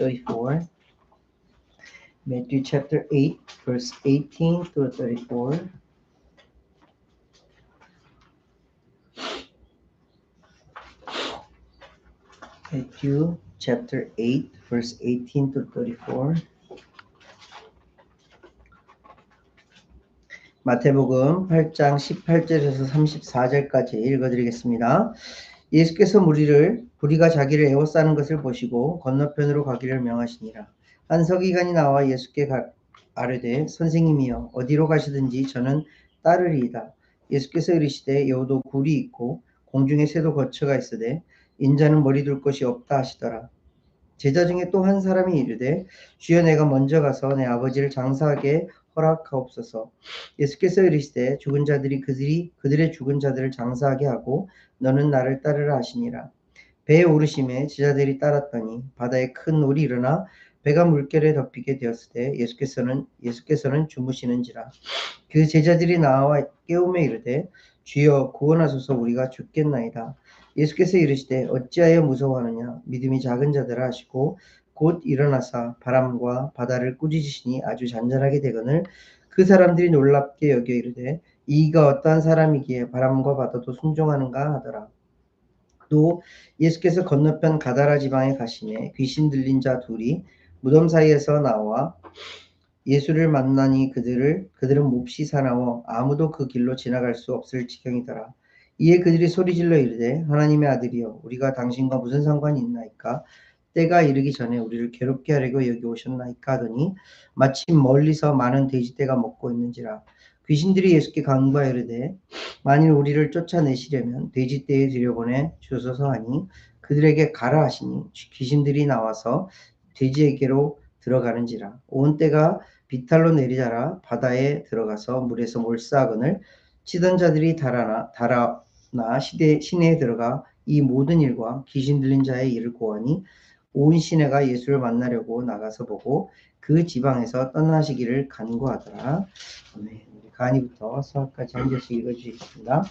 34. Matthew chapter 8, verse 18 through 34. Matthew chapter 8, verse 18 to 34. 마태복음 8장 18절에서 34절까지 읽어드리겠습니다. 예수께서 무리가 자기를 에워싸는 것을 보시고 건너편으로 가기를 명하시니라. 한 서기관이 나와 예수께 아뢰되 선생님이여 어디로 가시든지 저는 따르리이다. 예수께서 이르시되 여우도 굴이 있고 공중에 새도 거처가 있으되 인자는 머리 둘 곳이 없다 하시더라. 제자 중에 또 한 사람이 이르되 주여 내가 먼저 가서 내 아버지를 장사하게 허락하옵소서. 예수께서 이르시되 죽은 자들이 그들의 죽은 자들을 장사하게 하고 너는 나를 따르라 하시니라. 배에 오르심에 제자들이 따랐더니 바다에 큰 놀이 일어나 배가 물결에 덮이게 되었으되 예수께서는 주무시는지라. 그 제자들이 나와 깨우며 이르되 주여 구원하소서 우리가 죽겠나이다. 예수께서 이르시되 어찌하여 무서워하느냐 믿음이 작은 자들아 하시고 곧 일어나사 바람과 바다를 꾸짖으시니 아주 잔잔하게 되거늘 그 사람들이 놀랍게 여겨 이르되 이가 어떠한 사람이기에 바람과 바다도 순종하는가 하더라. 또 예수께서 건너편 가다라 지방에 가시매 귀신 들린 자 둘이 무덤 사이에서 나와 예수를 만나니 그들은 몹시 사나워 아무도 그 길로 지나갈 수 없을 지경이더라. 이에 그들이 소리질러 이르되 하나님의 아들이여 우리가 당신과 무슨 상관이 있나이까? 때가 이르기 전에 우리를 괴롭게 하려고 여기 오셨나이까 하더니 마침 멀리서 많은 돼지떼가 먹고 있는지라. 귀신들이 예수께 간구하여 이르되 만일 우리를 쫓아내시려면 돼지떼에 들여보내 주소서 하니 그들에게 가라 하시니 귀신들이 나와서 돼지에게로 들어가는지라. 온 때가 비탈로 내리자라 바다에 들어가서 물에서 몰사하거늘 치던 자들이 달아나 시내에 들어가 이 모든 일과 귀신 들린 자의 일을 고하니 온 시내가 예수를 만나려고 나가서 보고 그 지방에서 떠나시기를 간구하더라. 네, 가니부터 수학까지 한 절씩 읽어주시겠습니다.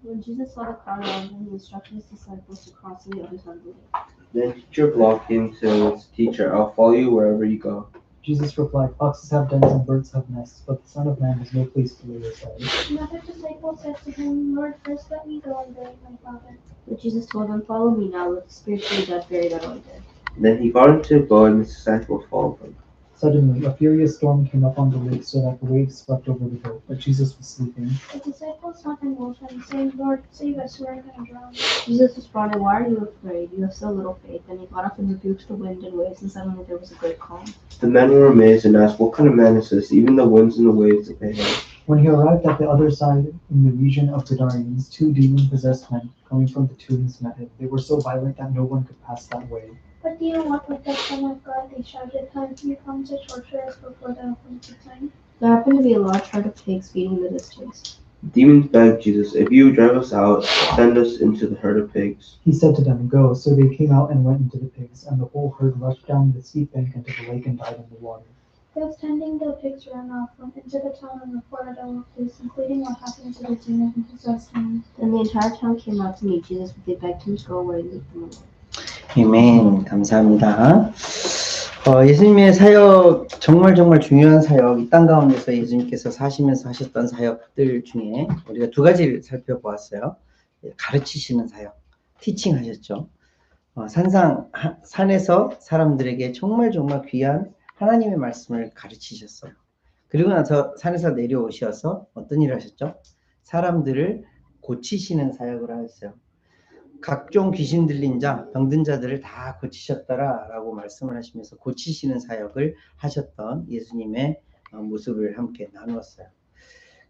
When Jesus saw the crowd around him, he instructed his disciples to cross to the other side of the lake. Then teacher blocked him, saying, Teacher, I'll follow you wherever you go. Jesus replied, Foxes have dens and birds have nests, but the Son of Man has no place to lay his head. Another disciple said to him, Lord, first let me go and bury my father. But Jesus told them, Follow me now, let the spiritually dead bury their own dead. Then he got into a boat, and his disciples followed him. Suddenly, a furious storm came up on the lake so that the waves swept over the boat, but Jesus was sleeping. The disciples sought and woke him, saying, Lord, save us, we are going to drown. Jesus responded, Why are you afraid? You have so little faith. Then he got up and rebuked the wind and waves, and suddenly there was a great calm. The men were amazed and asked, What kind of man is this? Even the winds and the waves obey him. When he arrived at the other side, in the region of Gadarenes, 2 demon-possessed men coming from the tombs met him. They were so violent that no one could pass that way. But do you walk with the Son of God? They shouted. Have you come to torture us before the appointed time? There happened to be a large herd of pigs feeding in the distance. The demons begged Jesus, If you drive us out, send us into the herd of pigs. He said to them, Go. So they came out and went into the pigs, and the whole herd rushed down the steep bank into the lake and died in the water. Those tending the pigs ran off, went into the town and reported all of this, including what happened to the demon-possessed man. Then the entire town came out to meet Jesus, but they begged him to go away and leave them alone. 아멘. 감사합니다. 예수님의 사역, 정말 중요한 사역, 이 땅 가운데서 예수님께서 사시면서 하셨던 사역들 중에 우리가 2가지를 살펴보았어요. 가르치시는 사역, 티칭 하셨죠. 산에서 사람들에게 정말 귀한 하나님의 말씀을 가르치셨어요. 그리고 나서 산에서 내려오셔서 어떤 일을 하셨죠? 사람들을 고치시는 사역을 하셨어요. 각종 귀신 들린 자, 병든 자들을 다 고치셨더라라고 말씀을 하시면서 고치시는 사역을 하셨던 예수님의 모습을 함께 나누었어요.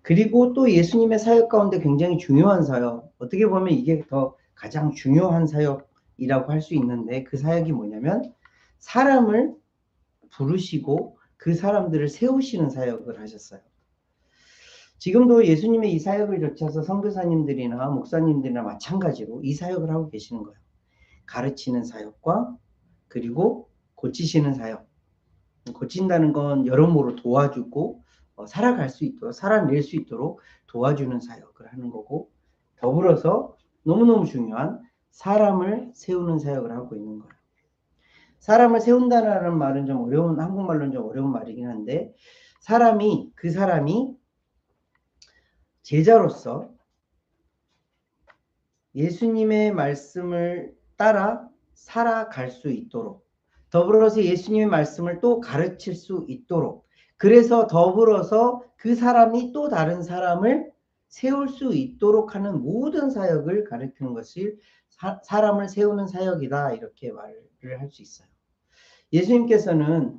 그리고 또 예수님의 사역 가운데 굉장히 중요한 사역, 어떻게 보면 이게 더 가장 중요한 사역이라고 할 수 있는데 그 사역이 뭐냐면 사람을 부르시고 그 사람들을 세우시는 사역을 하셨어요. 지금도 예수님의 이 사역을 좇아서 선교사님들이나 목사님들이나 마찬가지로 이 사역을 하고 계시는 거예요. 가르치는 사역과 그리고 고치시는 사역. 고친다는 건 여러모로 도와주고 살아갈 수 있도록, 살아낼 수 있도록 도와주는 사역을 하는 거고, 더불어서 너무너무 중요한 사람을 세우는 사역을 하고 있는 거예요. 사람을 세운다는 말은 좀 어려운, 한국말로는 좀 어려운 말이긴 한데, 그 사람이 제자로서 예수님의 말씀을 따라 살아갈 수 있도록, 더불어서 예수님의 말씀을 또 가르칠 수 있도록, 그래서 더불어서 그 사람이 또 다른 사람을 세울 수 있도록 하는 모든 사역을 가르치는 것이 사람을 세우는 사역이다, 이렇게 말을 할 수 있어요. 예수님께서는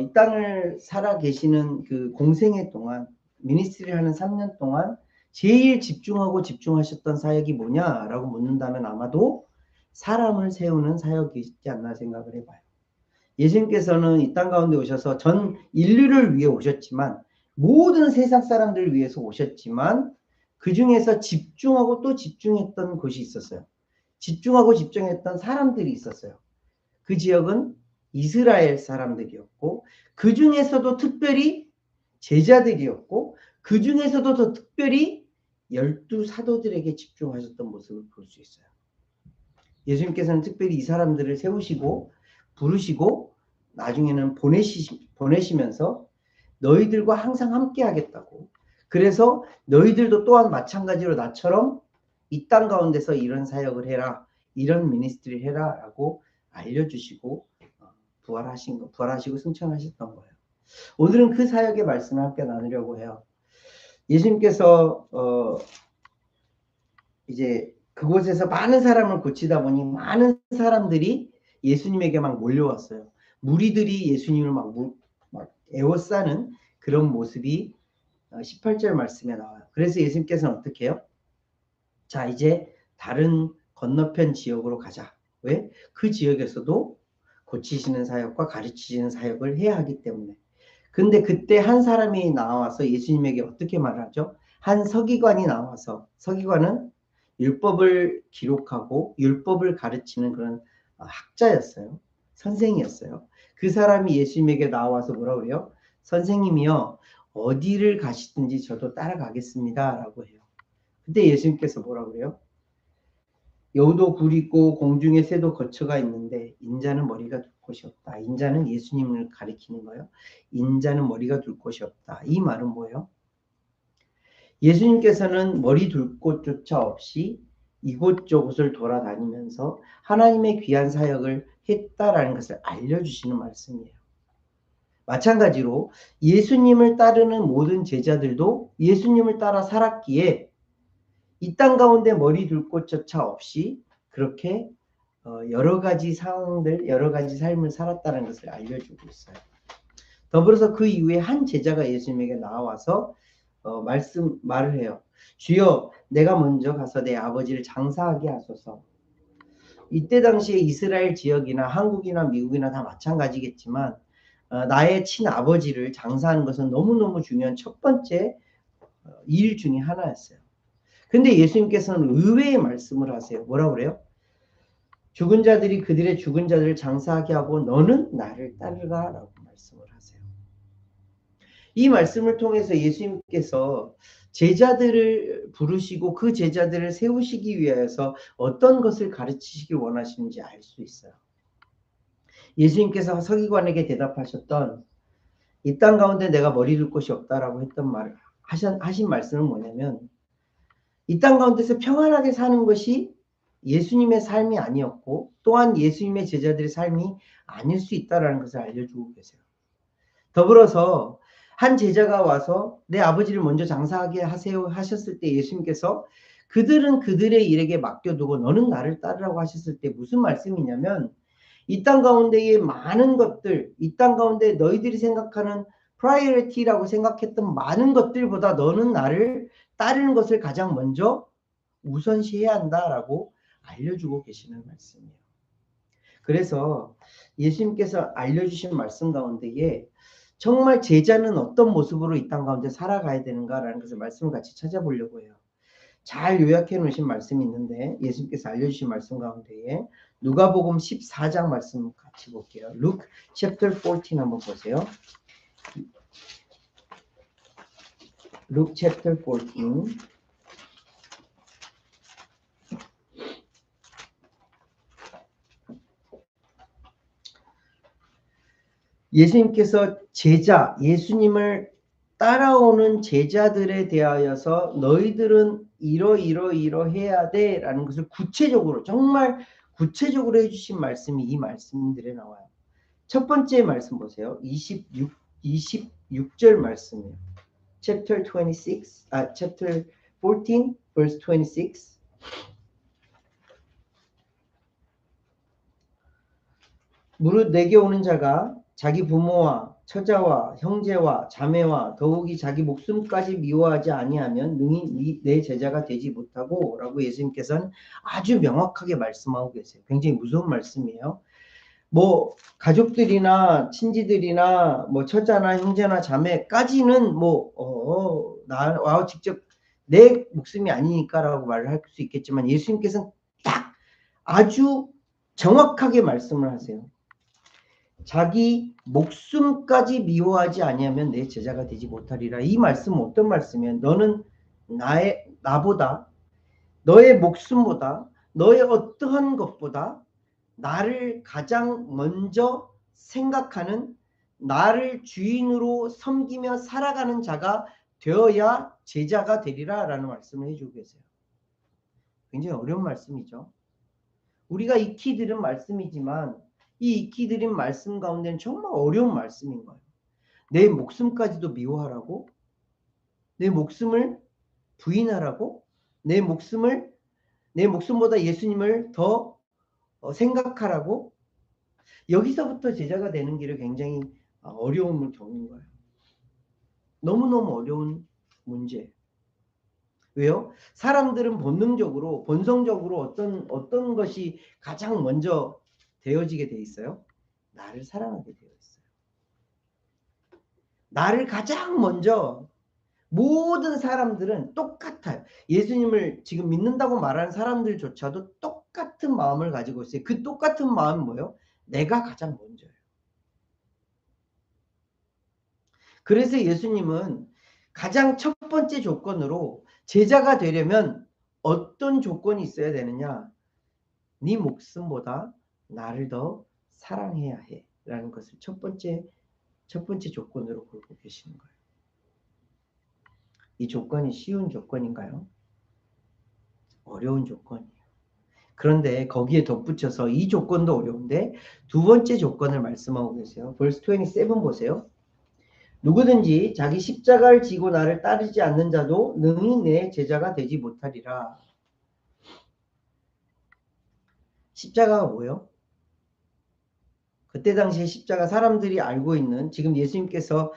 이 땅을 살아 계시는 그 공생애 동안, 미니스트리 하는 3년 동안 제일 집중하셨던 사역이 뭐냐라고 묻는다면 아마도 사람을 세우는 사역이지 않나 생각을 해봐요. 예수님께서는 이 땅 가운데 오셔서 전 인류를 위해 오셨지만, 모든 세상 사람들을 위해서 오셨지만, 그 중에서 집중하고 또 집중했던 곳이 있었어요. 집중하고 집중했던 사람들이 있었어요. 그 지역은 이스라엘 사람들이었고, 그 중에서도 특별히 제자들이었고, 그 중에서도 더 특별히 12 사도들에게 집중하셨던 모습을 볼 수 있어요. 예수님께서는 특별히 이 사람들을 세우시고 부르시고 나중에는 보내시면서 너희들과 항상 함께 하겠다고, 그래서 너희들도 또한 마찬가지로 나처럼 이 땅 가운데서 이런 사역을 해라, 이런 미니스트리를 해라 라고 알려주시고 부활하시고 승천하셨던 거예요. 오늘은 그 사역의 말씀을 함께 나누려고 해요. 예수님께서 이제 그곳에서 많은 사람을 고치다 보니 많은 사람들이 예수님에게 막 몰려왔어요. 무리들이 예수님을 막 에워싸는 그런 모습이 18절 말씀에 나와요. 그래서 예수님께서는 어떻게 해요? 자, 이제 다른 건너편 지역으로 가자. 왜? 그 지역에서도 고치시는 사역과 가르치시는 사역을 해야 하기 때문에. 근데 그때 한 사람이 나와서 예수님에게 어떻게 말을 하죠? 한 서기관이 나와서, 서기관은 율법을 기록하고 율법을 가르치는 그런 학자였어요. 선생이었어요. 그 사람이 예수님에게 나와서 뭐라고 그래요? 선생님이요, 어디를 가시든지 저도 따라가겠습니다 라고 해요. 그때 예수님께서 뭐라고 그래요? 여우도 굴 있고 공중에 새도 거처가 있는데 인자는 머리가 둘 곳이 없다. 인자는 예수님을 가리키는 거예요. 인자는 머리가 둘 곳이 없다. 이 말은 뭐예요? 예수님께서는 머리 둘 곳조차 없이 이곳저곳을 돌아다니면서 하나님의 귀한 사역을 했다라는 것을 알려주시는 말씀이에요. 마찬가지로 예수님을 따르는 모든 제자들도 예수님을 따라 살았기에 이 땅 가운데 머리 둘 곳조차 없이 그렇게 여러 가지 상황들, 여러 가지 삶을 살았다는 것을 알려주고 있어요. 더불어서 그 이후에 한 제자가 예수님에게 나와서 말을 해요. 주여, 내가 먼저 가서 내 아버지를 장사하게 하소서. 이때 당시에 이스라엘 지역이나 한국이나 미국이나 다 마찬가지겠지만 나의 친아버지를 장사하는 것은 너무너무 중요한 첫 번째 일 중에 하나였어요. 근데 예수님께서는 의외의 말씀을 하세요. 뭐라고 그래요? 죽은 자들이 그들의 죽은 자들을 장사하게 하고 너는 나를 따르라 라고 말씀을 하세요. 이 말씀을 통해서 예수님께서 제자들을 부르시고 그 제자들을 세우시기 위해서 어떤 것을 가르치시길 원하시는지 알 수 있어요. 예수님께서 서기관에게 대답하셨던 이 땅 가운데 내가 머리 둘 곳이 없다라고 했던 말을 하신 말씀은 뭐냐면, 이 땅 가운데서 평안하게 사는 것이 예수님의 삶이 아니었고 또한 예수님의 제자들의 삶이 아닐 수 있다는 것을 알려주고 계세요. 더불어서 한 제자가 와서 내 아버지를 먼저 장사하게 하세요 하셨을 때 예수님께서 그들은 그들의 일에게 맡겨두고 너는 나를 따르라고 하셨을 때 무슨 말씀이냐면, 이 땅 가운데의 많은 것들, 이 땅 가운데 너희들이 생각하는 프라이어리티라고 생각했던 많은 것들보다 너는 나를 따르는 것을 가장 먼저 우선시해야 한다라고 알려주고 계시는 말씀이에요. 그래서 예수님께서 알려주신 말씀 가운데에 정말 제자는 어떤 모습으로 이 땅 가운데 살아가야 되는가라는 것을 말씀을 같이 찾아보려고 해요. 잘 요약해 놓으신 말씀이 있는데 예수님께서 알려주신 말씀 가운데에 누가복음 14장 말씀 같이 볼게요. Luke chapter 14 한번 보세요. Luke chapter 14. 예수님께서 예수님을 따라오는 제자들에 대하여서 너희들은 이러해야 돼 라는 것을 구체적으로 정말 구체적으로 해주신 말씀이 이 말씀들에 나와요. 첫 번째 말씀 보세요. 26절 말씀이에요. chapter 14 verse 26. 무릇 내게 오는 자가 자기 부모와 처자와 형제와 자매와 더욱이 자기 목숨까지 미워하지 아니하면 능히 내 제자가 되지 못하고 라고 예수님께서는 아주 명확하게 말씀하고 계세요. 굉장히 무서운 말씀이에요. 뭐 가족들이나 친지들이나 뭐 처자나 형제나 자매까지는 나와 직접 내 목숨이 아니니까라고 말을 할 수 있겠지만 예수님께서는 딱 아주 정확하게 말씀을 하세요. 자기 목숨까지 미워하지 아니하면 내 제자가 되지 못하리라. 이 말씀은 어떤 말씀이에요? 너는 나보다 너의 목숨보다 너의 어떠한 것보다 나를 가장 먼저 생각하는 나를 주인으로 섬기며 살아가는 자가 되어야 제자가 되리라 라는 말씀을 해주고 계세요. 굉장히 어려운 말씀이죠. 우리가 익히 들은 말씀이지만 이 익히 들은 말씀 가운데는 정말 어려운 말씀인 거예요. 내 목숨까지도 미워하라고? 내 목숨을 부인하라고? 내 목숨보다 예수님을 더 생각하라고? 여기서부터 제자가 되는 길을 굉장히 어려움을 겪는 거예요. 너무너무 어려운 문제. 왜요? 사람들은 본성적으로 어떤 것이 가장 먼저 되어지게 돼 있어요? 나를 사랑하게 되어 있어요. 나를 가장 먼저 모든 사람들은 똑같아요. 예수님을 지금 믿는다고 말하는 사람들조차도 똑같은 마음을 가지고 있어요. 그 똑같은 마음은 뭐예요? 내가 가장 먼저예요. 그래서 예수님은 가장 첫 번째 조건으로 제자가 되려면 어떤 조건이 있어야 되느냐? 네 목숨보다 나를 더 사랑해야 해 라는 것을 첫 번째 조건으로 걸고 계시는 거예요. 이 조건이 쉬운 조건인가요? 어려운 조건이에요. 그런데 거기에 덧붙여서 이 조건도 어려운데 두 번째 조건을 말씀하고 계세요. verse 27 보세요. 누구든지 자기 십자가를 지고 나를 따르지 않는 자도 능히 내 제자가 되지 못하리라. 십자가가 뭐예요? 그때 당시에 십자가 사람들이 알고 있는 지금 예수님께서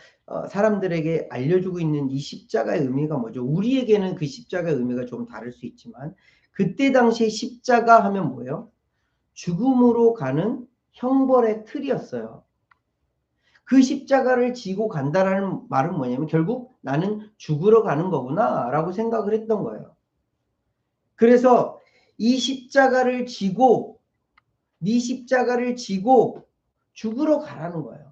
사람들에게 알려주고 있는 이 십자가의 의미가 뭐죠? 우리에게는 그 십자가의 의미가 좀 다를 수 있지만 그때 당시에 십자가 하면 뭐예요? 죽음으로 가는 형벌의 틀이었어요. 그 십자가를 지고 간다라는 말은 뭐냐면 결국 나는 죽으러 가는 거구나 라고 생각을 했던 거예요. 그래서 이 십자가를 지고 네 십자가를 지고 죽으러 가라는 거예요.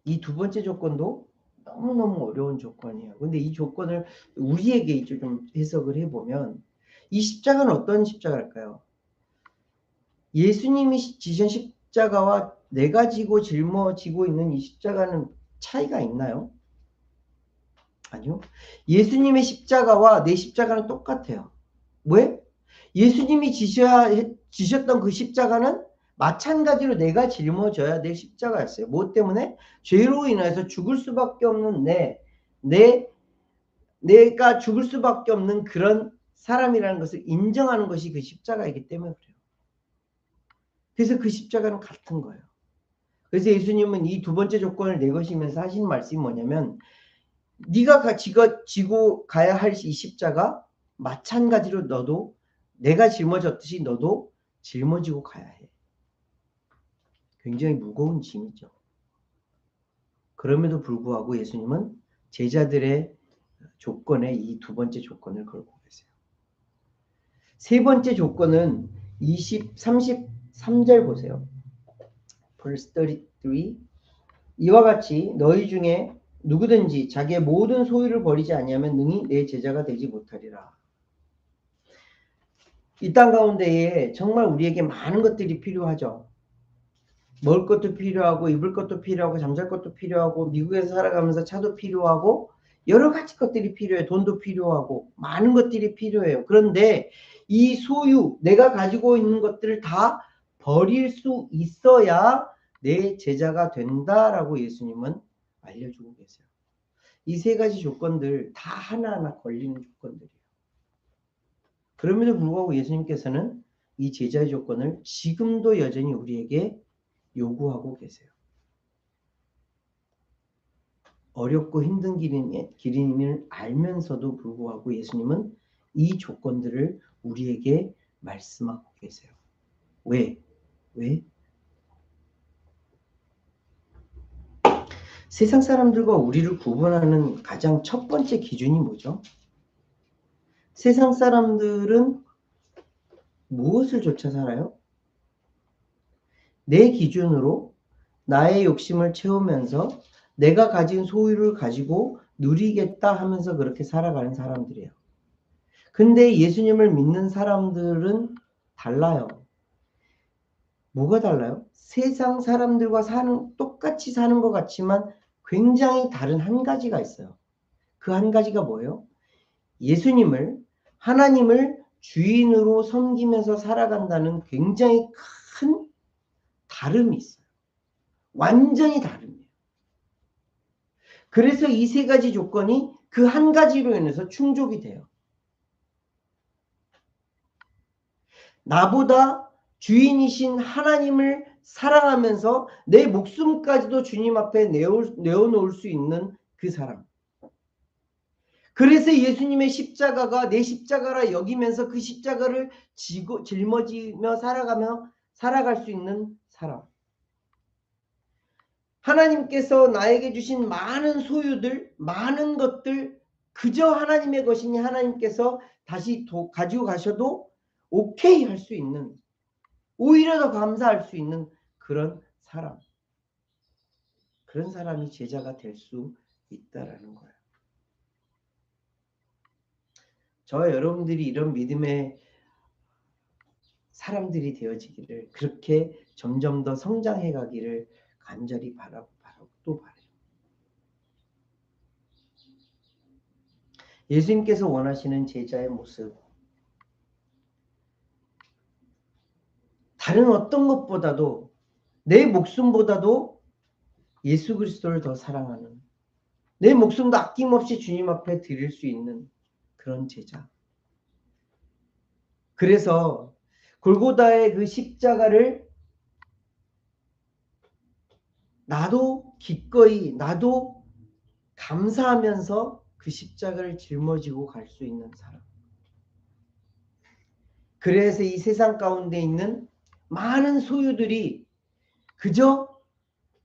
이 두 번째 조건도 너무너무 어려운 조건이에요. 근데 이 조건을 우리에게 이제 좀 해석을 해보면 이 십자가는 어떤 십자가일까요? 예수님이 지신 십자가와 내가 짊어지고 있는 이 십자가는 차이가 있나요? 아니요. 예수님의 십자가와 내 십자가는 똑같아요. 왜? 예수님이 지셨던 그 십자가는 마찬가지로 내가 짊어져야 될 십자가였어요. 뭐 때문에? 죄로 인해서 죽을 수밖에 없는 내가 죽을 수밖에 없는 그런 사람이라는 것을 인정하는 것이 그 십자가이기 때문에 그래요. 그래서 그 십자가는 같은 거예요. 그래서 예수님은 이 두 번째 조건을 내거시면서 하신 말씀이 뭐냐면 네가 지고 가야 할 이 십자가 마찬가지로 너도 내가 짊어졌듯이 너도 짊어지고 가야 해. 굉장히 무거운 짐이죠. 그럼에도 불구하고 예수님은 제자들의 조건에 이 두 번째 조건을 걸고 계세요. 세 번째 조건은 33절 보세요. verse 33 이와 같이 너희 중에 누구든지 자기의 모든 소유를 버리지 아니하면 능히 내 제자가 되지 못하리라. 이 땅 가운데에 정말 우리에게 많은 것들이 필요하죠. 먹을 것도 필요하고 입을 것도 필요하고 잠잘 것도 필요하고 미국에서 살아가면서 차도 필요하고 여러 가지 것들이 필요해요. 돈도 필요하고 많은 것들이 필요해요. 그런데 이 소유, 내가 가지고 있는 것들을 다 버릴 수 있어야 내 제자가 된다라고 예수님은 알려주고 계세요. 이 세 가지 조건들 다 하나하나 걸리는 조건들이에요. 그럼에도 불구하고 예수님께서는 이 제자의 조건을 지금도 여전히 우리에게 요구하고 계세요. 어렵고 힘든 길임을 알면서도 불구하고 예수님은 이 조건들을 우리에게 말씀하고 계세요. 왜? 세상 사람들과 우리를 구분하는 가장 첫 번째 기준이 뭐죠? 세상 사람들은 무엇을 좇아 살아요? 내 기준으로 나의 욕심을 채우면서 내가 가진 소유를 가지고 누리겠다 하면서 그렇게 살아가는 사람들이에요. 근데 예수님을 믿는 사람들은 달라요. 뭐가 달라요? 세상 사람들과 똑같이 사는 것 같지만 굉장히 다른 한 가지가 있어요. 그 한 가지가 뭐예요? 예수님을, 하나님을 주인으로 섬기면서 살아간다는 굉장히 큰 다름이 있어요. 완전히 다릅니다. 그래서 이 세 가지 조건이 그 한 가지로 인해서 충족이 돼요. 나보다 주인이신 하나님을 사랑하면서 내 목숨까지도 주님 앞에 내어놓을 수 있는 그 사람. 그래서 예수님의 십자가가 내 십자가라 여기면서 그 십자가를 짊어지며 살아갈 수 있는 사람. 하나님께서 나에게 주신 많은 소유들, 많은 것들 그저 하나님의 것이니 하나님께서 다시 가지고 가셔도 오케이 할 수 있는, 오히려 더 감사할 수 있는 그런 사람. 그런 사람이 제자가 될 수 있다라는 거예요. 저와 여러분들이 이런 믿음의 사람들이 되어지기를, 그렇게 점점 더 성장해 가기를 간절히 바라고 또 바라요. 예수님께서 원하시는 제자의 모습, 다른 어떤 것보다도 내 목숨보다도 예수 그리스도를 더 사랑하는, 내 목숨도 아낌없이 주님 앞에 드릴 수 있는 그런 제자. 그래서 골고다의 그 십자가를 나도 기꺼이, 나도 감사하면서 그 십자가를 짊어지고 갈 수 있는 사람. 그래서 이 세상 가운데 있는 많은 소유들이 그저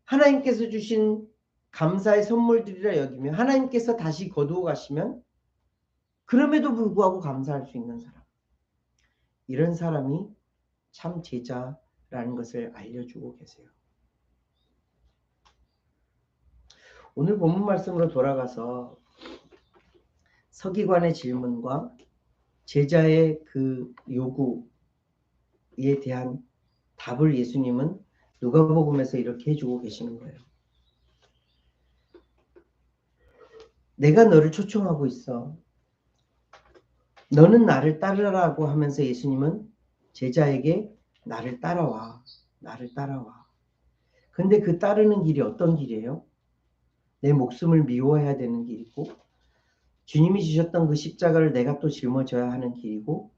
하나님께서 주신 감사의 선물들이라 여기며 하나님께서 다시 거두어 가시면 그럼에도 불구하고 감사할 수 있는 사람. 이런 사람이 참 제자라는 것을 알려주고 계세요. 오늘 본문 말씀으로 돌아가서 서기관의 질문과 제자의 그 요구에 대한 답을 예수님은 누가복음에서 이렇게 해주고 계시는 거예요. 내가 너를 초청하고 있어. 너는 나를 따르라고 하면서 예수님은 제자에게 나를 따라와. 나를 따라와. 근데 그 따르는 길이 어떤 길이에요? 내 목숨을 미워해야 되는 길이고 주님이 주셨던 그 십자가를 내가 또 짊어져야 하는 길이고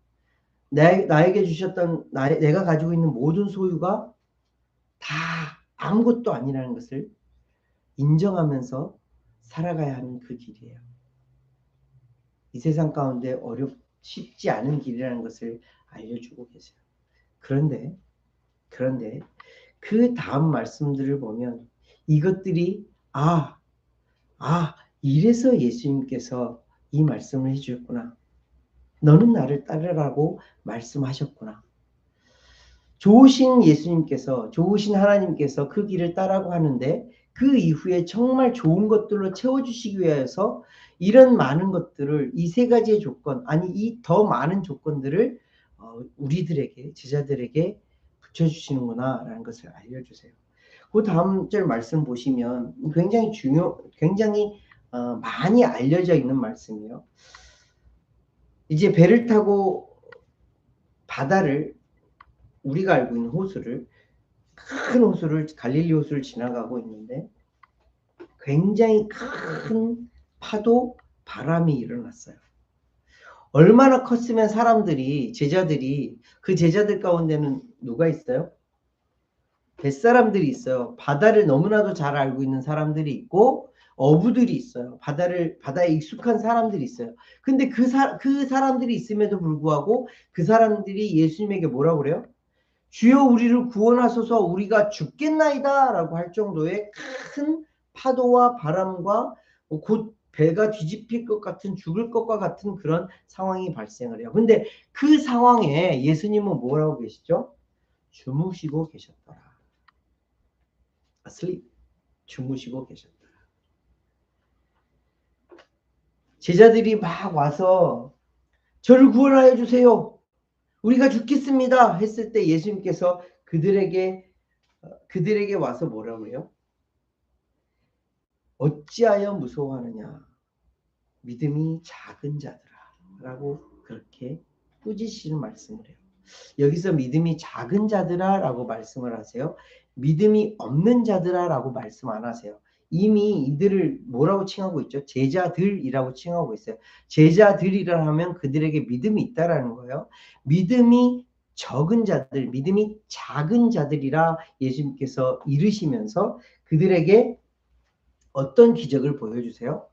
나에게 주셨던 내가 가지고 있는 모든 소유가 다 아무것도 아니라는 것을 인정하면서 살아가야 하는 그 길이에요. 이 세상 가운데 쉽지 않은 길이라는 것을 알려주고 계세요. 그런데 그 다음 말씀들을 보면 이것들이 이래서 예수님께서 이 말씀을 해주셨구나. 너는 나를 따르라고 말씀하셨구나. 좋으신 예수님께서, 좋으신 하나님께서 그 길을 따라고 하는데 그 이후에 정말 좋은 것들로 채워주시기 위해서 이런 많은 것들을, 이 세 가지의 조건, 아니 이 더 많은 조건들을 우리들에게, 제자들에게 붙여주시는구나 라는 것을 알려주세요. 그 다음 절 말씀 보시면 굉장히 많이 알려져 있는 말씀이에요. 이제 배를 타고 바다를, 우리가 알고 있는 호수를, 큰 호수를, 갈릴리 호수를 지나가고 있는데 굉장히 큰 파도, 바람이 일어났어요. 얼마나 컸으면 제자들이, 그 제자들 가운데는 누가 있어요? 뱃사람들이 있어요. 바다를 너무나도 잘 알고 있는 사람들이 있고 어부들이 있어요. 바다에 익숙한 사람들이 있어요. 근데 그 사람들이 있음에도 불구하고 그 사람들이 예수님에게 뭐라고 그래요? 주여 우리를 구원하소서, 우리가 죽겠나이다 라고 할 정도의 큰 파도와 바람과 곧 배가 뒤집힐 것 같은, 죽을 것과 같은 그런 상황이 발생을 해요. 근데 그 상황에 예수님은 뭐라고 계시죠? 주무시고 계셨더라. asleep. 주무시고 계셨더라. 제자들이 막 와서 저를 구원하여 주세요, 우리가 죽겠습니다 했을 때 예수님께서 그들에게 와서 뭐라고 해요? 어찌하여 무서워하느냐, 믿음이 작은 자들아 라고 그렇게 꾸짖으시는 말씀을 해요. 여기서 믿음이 작은 자들아 라고 말씀을 하세요? 믿음이 없는 자들아 라고 말씀 안 하세요. 이미 이들을 뭐라고 칭하고 있죠? 제자들이라고 칭하고 있어요. 제자들이라 하면 그들에게 믿음이 있다라는 거예요. 믿음이 적은 자들, 믿음이 작은 자들이라 예수님께서 이르시면서 그들에게 어떤 기적을 보여주세요?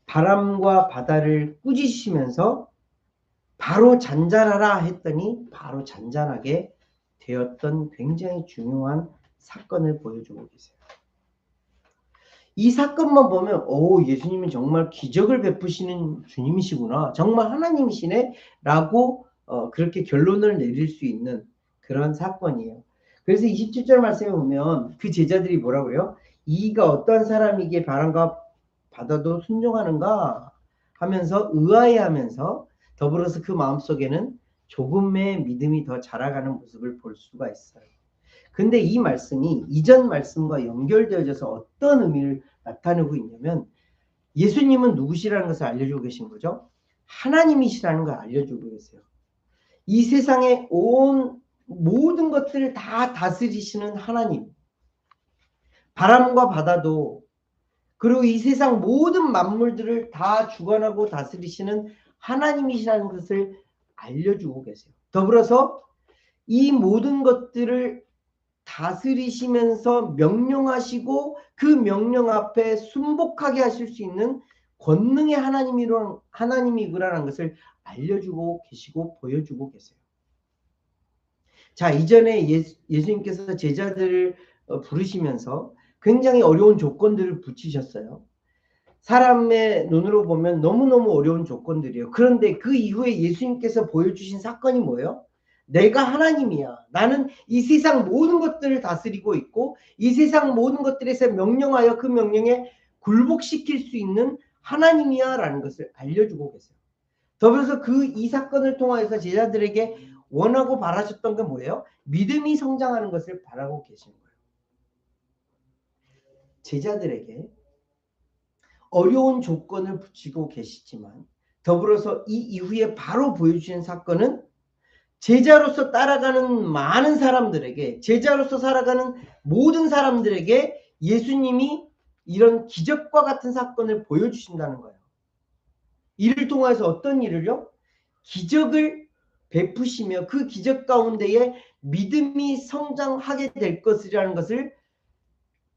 바람과 바다를 꾸짖으시면서 바로 잔잔하라 했더니 바로 잔잔하게 되었던 굉장히 중요한 사건을 보여주고 계세요. 이 사건만 보면 예수님은 정말 기적을 베푸시는 주님이시구나, 정말 하나님이시네 라고 그렇게 결론을 내릴 수 있는 그런 사건이에요. 그래서 27절 말씀에 보면 그 제자들이 뭐라고 해요? 이가 어떤 사람이기에 바람과 바다도 순종하는가 하면서 의아해하면서, 더불어서 그 마음속에는 조금의 믿음이 더 자라가는 모습을 볼 수가 있어요. 근데 이 말씀이 이전 말씀과 연결되어져서 어떤 의미를 나타내고 있냐면, 예수님은 누구시라는 것을 알려주고 계신 거죠. 하나님이시라는 걸 알려주고 계세요. 이 세상의 온 모든 것들을 다 다스리시는 하나님, 바람과 바다도, 그리고 이 세상 모든 만물들을 다 주관하고 다스리시는 하나님이시라는 것을 알려주고 계세요. 더불어서 이 모든 것들을 다스리시면서 명령하시고 그 명령 앞에 순복하게 하실 수 있는 권능의 하나님이구라는 것을 알려주고 계시고 보여주고 계세요. 자, 이전에 예수님께서 제자들을 부르시면서 굉장히 어려운 조건들을 붙이셨어요. 사람의 눈으로 보면 너무너무 어려운 조건들이에요. 그런데 그 이후에 예수님께서 보여주신 사건이 뭐예요? 내가 하나님이야. 나는 이 세상 모든 것들을 다스리고 있고 이 세상 모든 것들에서 명령하여 그 명령에 굴복시킬 수 있는 하나님이야 라는 것을 알려주고 계세요. 더불어서 이 사건을 통하여서 제자들에게 원하고 바라셨던 게 뭐예요? 믿음이 성장하는 것을 바라고 계신 거예요. 제자들에게 어려운 조건을 붙이고 계시지만 더불어서 이 이후에 바로 보여주신 사건은 제자로서 따라가는 많은 사람들에게, 제자로서 살아가는 모든 사람들에게 예수님이 이런 기적과 같은 사건을 보여주신다는 거예요. 이를 통해서 어떤 일을요? 기적을 베푸시며 그 기적 가운데에 믿음이 성장하게 될 것이라는 것을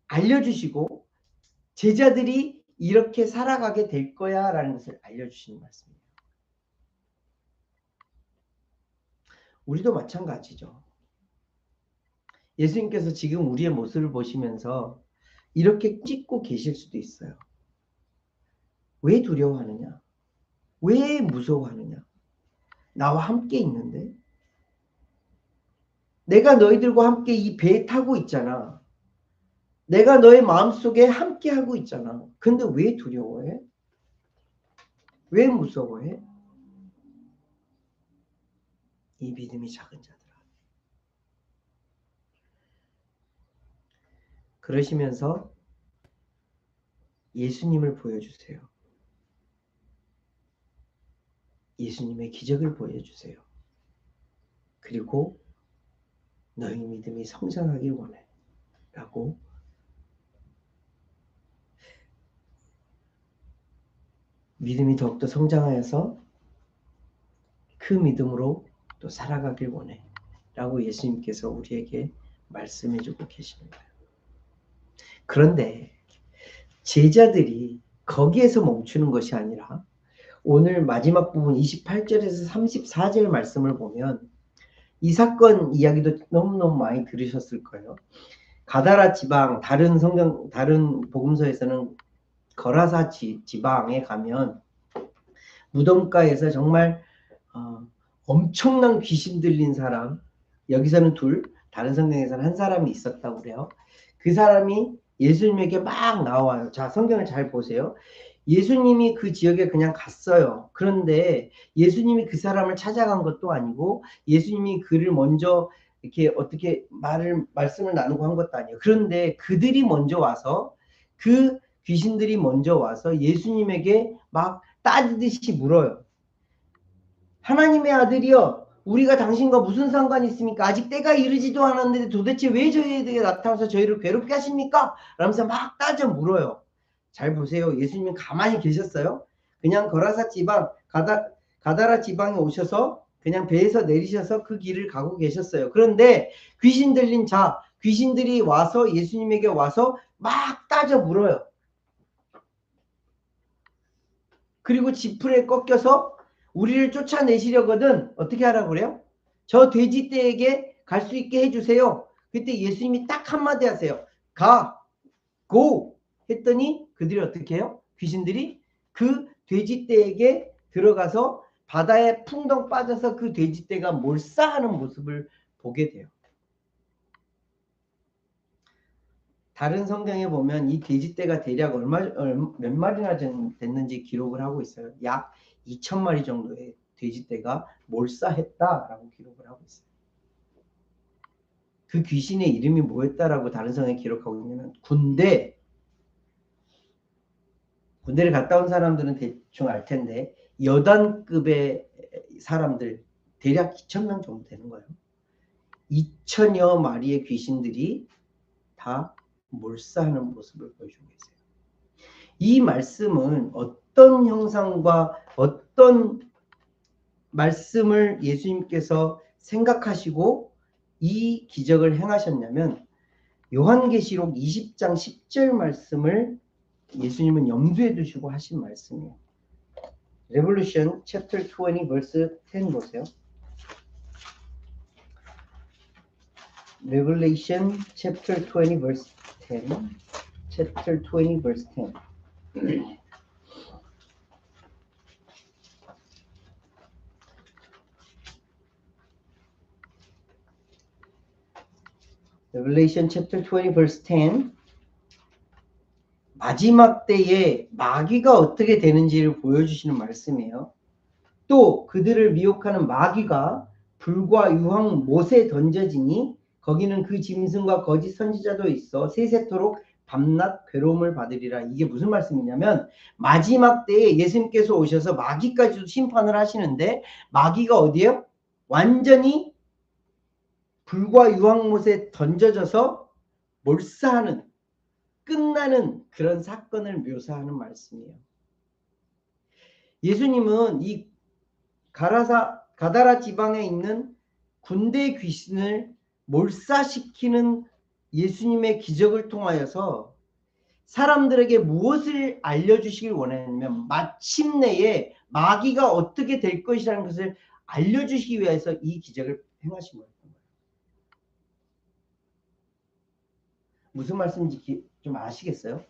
알려주시고 제자들이 이렇게 살아가게 될 거야 라는 것을 알려주시는 말씀입니다. 우리도 마찬가지죠. 예수님께서 지금 우리의 모습을 보시면서 이렇게 찍고 계실 수도 있어요. 왜 두려워하느냐? 왜 무서워하느냐? 나와 함께 있는데? 내가 너희들과 함께 이 배에 타고 있잖아. 내가 너의 마음속에 함께 하고 있잖아. 근데 왜 두려워해? 왜 무서워해? 이 믿음이 작은 자들아. 그러시면서 예수님을 보여주세요. 예수님의 기적을 보여주세요. 그리고 너희 믿음이 성장하길 원해. 라고 믿음이 더욱더 성장하여서 그 믿음으로 또 살아가길 원해. 라고 예수님께서 우리에게 말씀해주고 계십니다. 그런데 제자들이 거기에서 멈추는 것이 아니라 오늘 마지막 부분 28절에서 34절 말씀을 보면 이 사건 이야기도 너무너무 많이 들으셨을 거예요. 가다라 지방, 다른 복음서에서는 거라사 지방에 가면 무덤가에서 정말 엄청난 귀신 들린 사람, 여기서는 둘, 다른 성경에서는 한 사람이 있었다고 그래요. 그 사람이 예수님에게 막 나와요. 자, 성경을 잘 보세요. 예수님이 그 지역에 그냥 갔어요. 그런데 예수님이 그 사람을 찾아간 것도 아니고 예수님이 그를 먼저 이렇게 어떻게 말씀을 나누고 한 것도 아니에요. 그런데 그들이 먼저 와서 그 귀신들이 먼저 와서 예수님에게 막 따지듯이 물어요. 하나님의 아들이여, 우리가 당신과 무슨 상관이 있습니까? 아직 때가 이르지도 않았는데 도대체 왜 저희에게 나타나서 저희를 괴롭게 하십니까? 라면서 막 따져 물어요. 잘 보세요. 예수님이 가만히 계셨어요. 그냥 거라사 지방, 가다라 지방에 오셔서 그냥 배에서 내리셔서 그 길을 가고 계셨어요. 그런데 귀신 들린 귀신들이 와서 예수님에게 와서 막 따져 물어요. 그리고 지풀에 꺾여서 우리를 쫓아내시려거든 어떻게 하라고 그래요? 저 돼지떼에게 갈 수 있게 해주세요. 그때 예수님이 딱 한마디 하세요. go 했더니 그들이 어떻게 해요? 귀신들이 그 돼지떼에게 들어가서 바다에 풍덩 빠져서 그 돼지떼가 몰사하는 모습을 보게 돼요. 다른 성경에 보면 이 돼지떼가 대략 몇 마리나 됐는지 기록을 하고 있어요. 약 2,000마리 정도의 돼지떼가 몰사했다라고 기록을 하고 있어요. 그 귀신의 이름이 뭐였다라고 다른 성경에 기록하고 있냐면 군대를 갔다 온 사람들은 대충 알 텐데 여단급의 사람들 대략 2,000명 정도 되는 거예요. 2,000여 마리의 귀신들이 다 몰사하는 모습을 보여주고 계세요. 이 말씀은 어떤 형상과 어떤 말씀을 예수님께서 생각하시고 이 기적을 행하셨냐면 요한계시록 20장 10절 말씀을 예수님은 염두에 두시고 하신 말씀이에요. Revelation chapter 20 verse 10 보세요. Revelation chapter 20 verse 10. Chapter 20 verse 10. Revelation chapter 20 verse 10. 마지막 때에 마귀가 어떻게 되는지를 보여주시는 말씀이에요. 또 그들을 미혹하는 마귀가 불과 유황 못에 던져지니 거기는 그 짐승과 거짓 선지자도 있어 세세토록 밤낮 괴로움을 받으리라. 이게 무슨 말씀이냐면 마지막 때에 예수님께서 오셔서 마귀까지도 심판을 하시는데 마귀가 어디에요? 완전히 불과 유황못에 던져져서 몰사하는 끝나는 그런 사건을 묘사하는 말씀이에요. 예수님은 이 가다라 지방에 있는 군대 귀신을 몰사시키는 예수님의 기적을 통하여서 사람들에게 무엇을 알려주시길 원했냐면 마침내에 마귀가 어떻게 될 것이라는 것을 알려주시기 위해서 이 기적을 행하신 거예요. 무슨 말씀인지 좀 아시겠어요?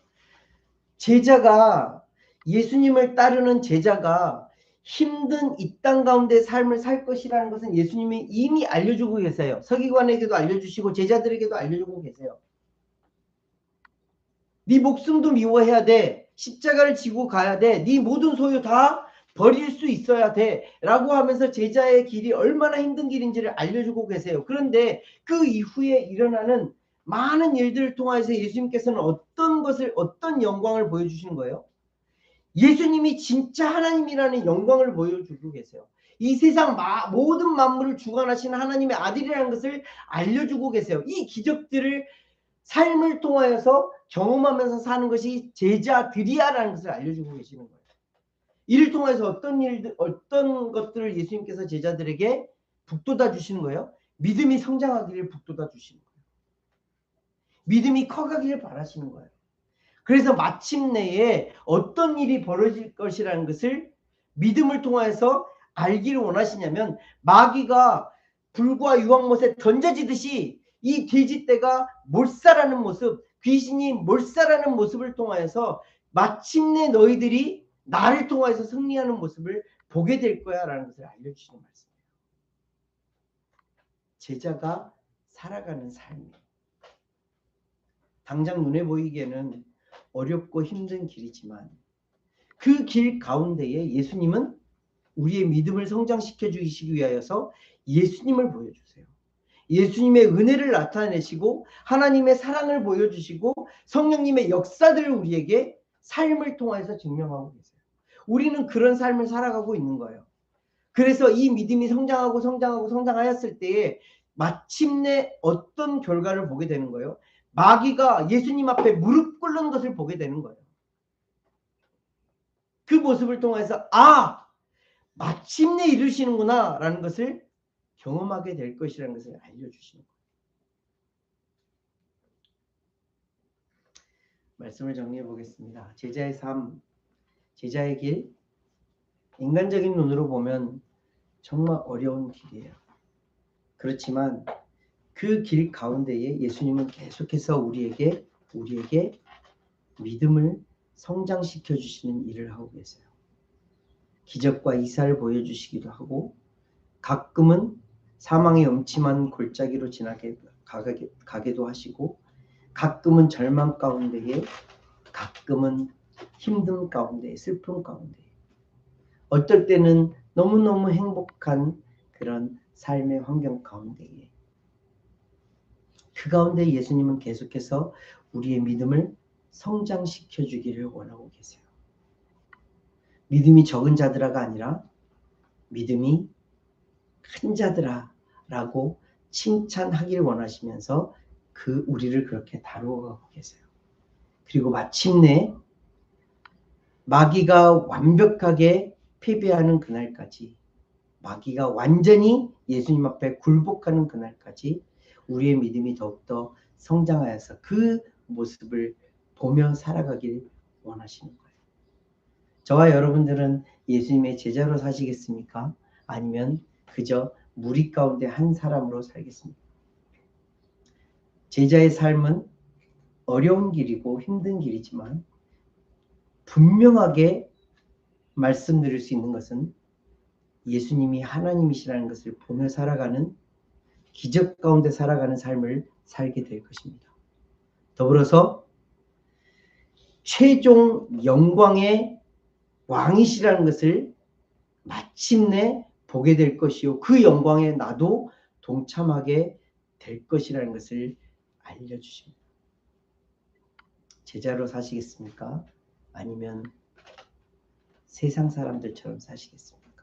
예수님을 따르는 제자가 힘든 이 땅 가운데 삶을 살 것이라는 것은 예수님이 이미 알려주고 계세요. 서기관에게도 알려주시고 제자들에게도 알려주고 계세요. 네 목숨도 미워해야 돼. 십자가를 지고 가야 돼. 네 모든 소유 다 버릴 수 있어야 돼. 라고 하면서 제자의 길이 얼마나 힘든 길인지를 알려주고 계세요. 그런데 그 이후에 일어나는 많은 일들을 통해서 예수님께서는 어떤 영광을 보여주시는 거예요? 예수님이 진짜 하나님이라는 영광을 보여주고 계세요. 이 세상 모든 만물을 주관하시는 하나님의 아들이라는 것을 알려주고 계세요. 이 기적들을 삶을 통하여서 경험하면서 사는 것이 제자들이야라는 것을 알려주고 계시는 거예요. 이를 통해서 어떤 것들을 예수님께서 제자들에게 북돋아 주시는 거예요? 믿음이 성장하기를 북돋아 주시는 거예요. 믿음이 커가기를 바라시는 거예요. 그래서 마침내에 어떤 일이 벌어질 것이라는 것을 믿음을 통해서 알기를 원하시냐면, 마귀가 불과 유황못에 던져지듯이 이 돼지떼가 몰살하는 모습, 귀신이 몰살하는 모습을 통하여서 마침내 너희들이 나를 통해서 승리하는 모습을 보게 될 거야 라는 것을 알려주시는 말씀이에요. 제자가 살아가는 삶이에요. 당장 눈에 보이기에는 어렵고 힘든 길이지만 그 길 가운데에 예수님은 우리의 믿음을 성장시켜 주시기 위하여서 예수님을 보여주세요. 예수님의 은혜를 나타내시고 하나님의 사랑을 보여주시고 성령님의 역사들을 우리에게 삶을 통해서 증명하고 계세요. 우리는 그런 삶을 살아가고 있는 거예요. 그래서 이 믿음이 성장하였을 때에 마침내 어떤 결과를 보게 되는 거예요? 마귀가 예수님 앞에 무릎 꿇는 것을 보게 되는 거예요. 그 모습을 통해서 마침내 이루시는구나 라는 것을 경험하게 될 것이라는 것을 알려주시는 거예요. 말씀을 정리해 보겠습니다. 제자의 삶, 제자의 길, 인간적인 눈으로 보면 정말 어려운 길이에요. 그렇지만 그 길 가운데에 예수님은 계속해서 우리에게 믿음을 성장시켜 주시는 일을 하고 계세요. 기적과 이사를 보여주시기도 하고, 가끔은 사망의 음침한 골짜기로 가게도 하시고, 가끔은 절망 가운데에, 가끔은 힘듦 가운데, 슬픔 가운데, 어떨 때는 너무너무 행복한 그런 삶의 환경 가운데에, 그 가운데 예수님은 계속해서 우리의 믿음을 성장시켜 주기를 원하고 계세요. 믿음이 적은 자들아가 아니라 믿음이 큰 자들아라고 칭찬하기를 원하시면서 우리를 그렇게 다루어가고 계세요. 그리고 마침내 마귀가 완벽하게 패배하는 그날까지, 마귀가 완전히 예수님 앞에 굴복하는 그날까지 우리의 믿음이 더욱더 성장하여서 그 모습을 보며 살아가길 원하시는 거예요. 저와 여러분들은 예수님의 제자로 사시겠습니까? 아니면 그저 무리 가운데 한 사람으로 살겠습니까? 제자의 삶은 어려운 길이고 힘든 길이지만 분명하게 말씀드릴 수 있는 것은 예수님이 하나님이시라는 것을 보며 살아가는, 기적 가운데 살아가는 삶을 살게 될 것입니다. 더불어서 최종 영광의 왕이시라는 것을 마침내 보게 될 것이요, 그 영광에 나도 동참하게 될 것이라는 것을 알려주십니다. 제자로 사시겠습니까? 아니면 세상 사람들처럼 사시겠습니까?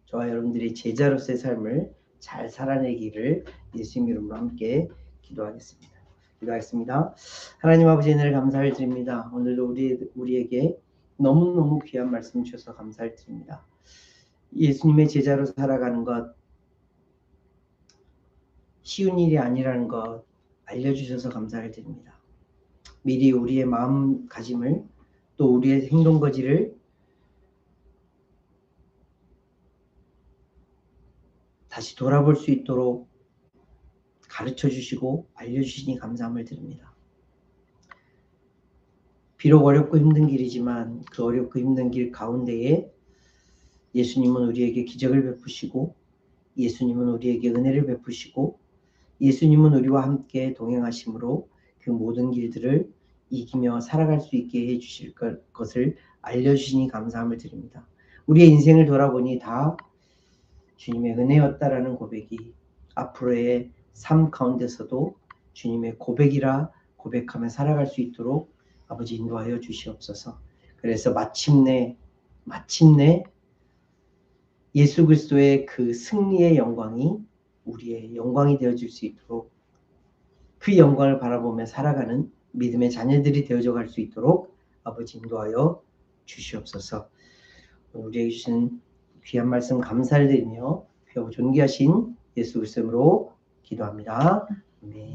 저와 여러분들이 제자로서의 삶을 잘 살아내기를 예수님 이름으로 함께 기도하겠습니다. 기도하겠습니다. 하나님 아버지, 은혜를 감사를 드립니다. 오늘도 우리에게 너무너무 귀한 말씀 주셔서 감사를 드립니다. 예수님의 제자로 살아가는 것 쉬운 일이 아니라는 것 알려주셔서 감사를 드립니다. 미리 우리의 마음가짐을, 또 우리의 행동거지를 다시 돌아볼 수 있도록 가르쳐 주시고 알려주시니 감사함을 드립니다. 비록 어렵고 힘든 길이지만 그 어렵고 힘든 길 가운데에 예수님은 우리에게 기적을 베푸시고, 예수님은 우리에게 은혜를 베푸시고, 예수님은 우리와 함께 동행하심으로 그 모든 길들을 이기며 살아갈 수 있게 해주실 것을 알려주시니 감사함을 드립니다. 우리의 인생을 돌아보니 다 주님의 은혜였다라는 고백이 앞으로의 삶 가운데서도 주님의 고백이라 고백하며 살아갈 수 있도록 아버지 인도하여 주시옵소서. 그래서 마침내 예수 그리스도의 그 승리의 영광이 우리의 영광이 되어줄 수 있도록 그 영광을 바라보며 살아가는 믿음의 자녀들이 되어져 갈 수 있도록 아버지 인도하여 주시옵소서. 우리에게 주신 귀한 말씀 감사를 드리며 귀하고 존귀하신 예수 그리스도로 기도합니다. 아멘.